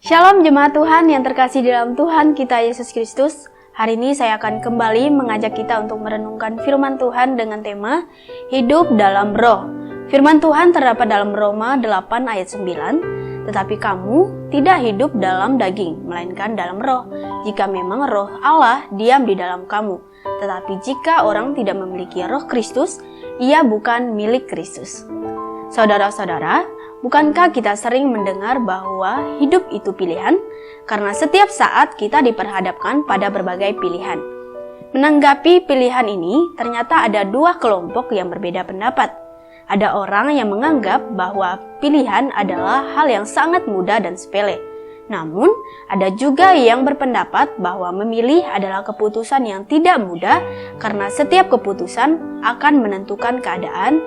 Shalom jemaat Tuhan yang terkasih di dalam Tuhan kita Yesus Kristus. Hari ini saya akan kembali mengajak kita untuk merenungkan firman Tuhan dengan tema Hidup dalam Roh. Firman Tuhan terdapat dalam Roma 8 ayat 9. Tetapi kamu tidak hidup dalam daging, melainkan dalam roh, jika memang roh Allah diam di dalam kamu. Tetapi jika orang tidak memiliki roh Kristus, ia bukan milik Kristus. Saudara-saudara, bukankah kita sering mendengar bahwa hidup itu pilihan? Karena setiap saat kita diperhadapkan pada berbagai pilihan. Menanggapi pilihan ini, ternyata ada dua kelompok yang berbeda pendapat. Ada orang yang menganggap bahwa pilihan adalah hal yang sangat mudah dan sepele. Namun, ada juga yang berpendapat bahwa memilih adalah keputusan yang tidak mudah karena setiap keputusan akan menentukan keadaan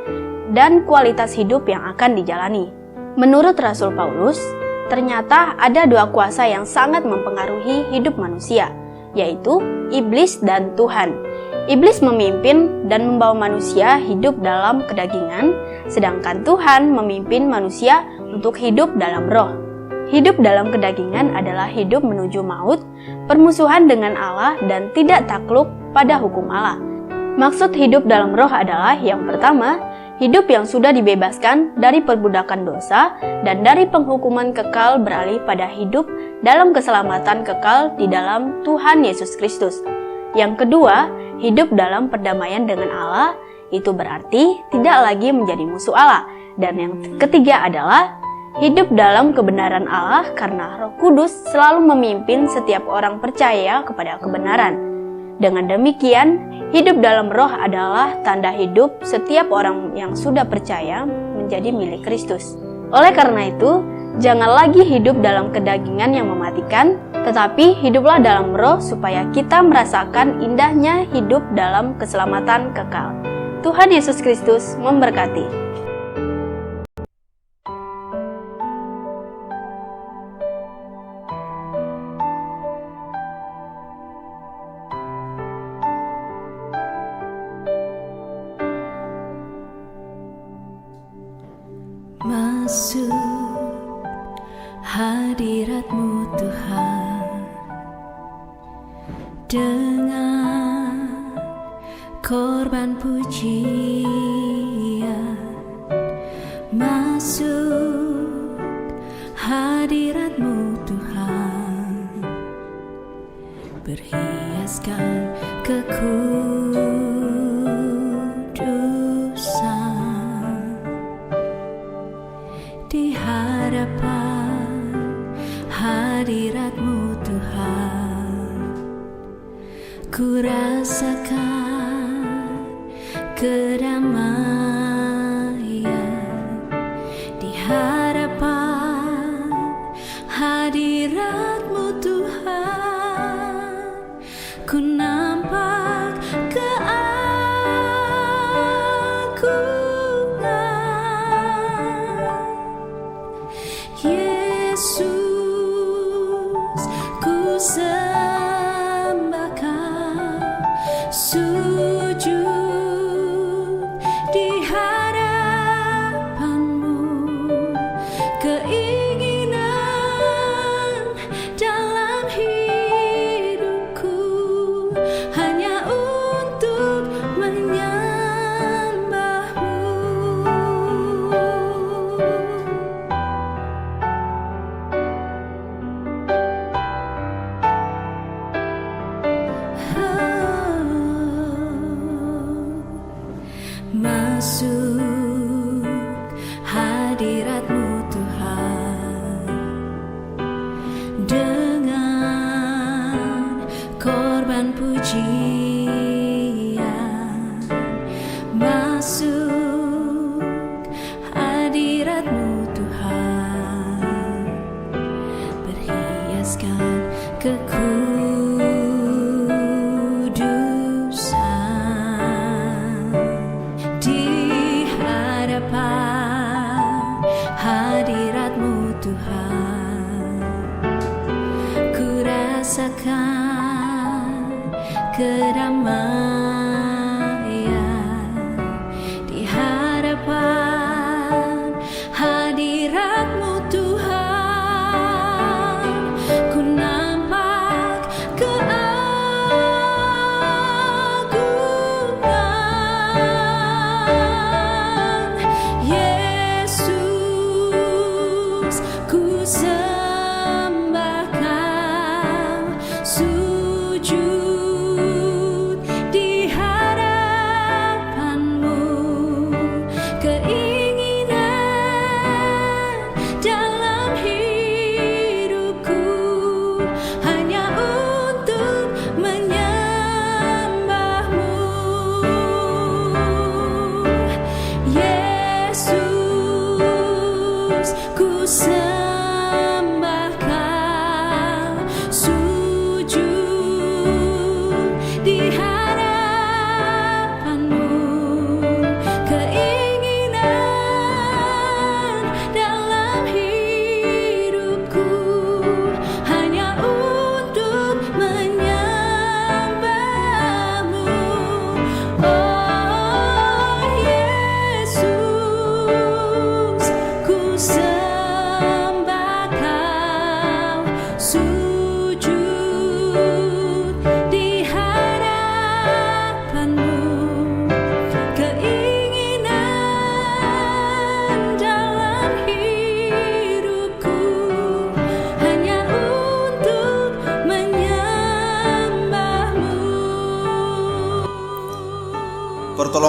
dan kualitas hidup yang akan dijalani. Menurut Rasul Paulus, ternyata ada dua kuasa yang sangat mempengaruhi hidup manusia, yaitu iblis dan Tuhan. Iblis memimpin dan membawa manusia hidup dalam kedagingan, sedangkan Tuhan memimpin manusia untuk hidup dalam roh. Hidup dalam kedagingan adalah hidup menuju maut, permusuhan dengan Allah dan tidak takluk pada hukum Allah. Maksud hidup dalam roh adalah yang pertama, hidup yang sudah dibebaskan dari perbudakan dosa dan dari penghukuman kekal beralih pada hidup dalam keselamatan kekal di dalam Tuhan Yesus Kristus. Yang kedua, hidup dalam perdamaian dengan Allah, itu berarti tidak lagi menjadi musuh Allah. Dan yang ketiga adalah hidup dalam kebenaran Allah karena Roh Kudus selalu memimpin setiap orang percaya kepada kebenaran. Dengan demikian, hidup dalam roh adalah tanda hidup setiap orang yang sudah percaya menjadi milik Kristus. Oleh karena itu, jangan lagi hidup dalam kedagingan yang mematikan, tetapi hiduplah dalam roh supaya kita merasakan indahnya hidup dalam keselamatan kekal. Tuhan Yesus Kristus memberkati. Masuk hadirat-Mu Tuhan dengan korban pujian. Masuk hadirat-Mu Tuhan, berhiaskan kekudusan. Di hadapan hadirat-Mu Tuhan, ku rasakan kedamaian. Di hadapan hadirat-Mu Tuhan, ku nampak Yesus, ku sembah Kau, sujud di hadapan-Mu. Keinginan dalam hidupku hanya untuk menyembah-Mu. Masuk hadirat-Mu Tuhan dengan korban pujian. Masuk hadirat-Mu Tuhan, berhiaskan kekudusan. Di hadapan hadirat-Mu Tuhan, ku rasakan kedamaian. Di hadapan hadirat-Mu Tuhan,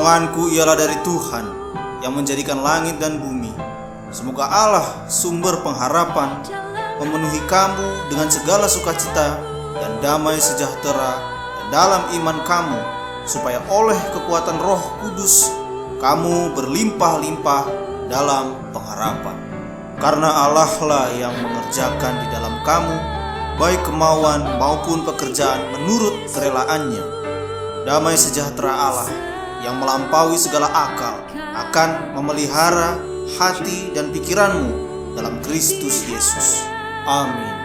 Pertolonganku ialah dari Tuhan yang menjadikan langit dan bumi. Semoga Allah, sumber pengharapan, memenuhi kamu dengan segala sukacita dan damai sejahtera dalam iman kamu, supaya oleh kekuatan Roh Kudus kamu berlimpah-limpah dalam pengharapan. Karena Allah lah yang mengerjakan di dalam kamu baik kemauan maupun pekerjaan menurut kerelaannya. Damai sejahtera Allah yang melampaui segala akal akan memelihara hati dan pikiranmu dalam Kristus Yesus. Amin.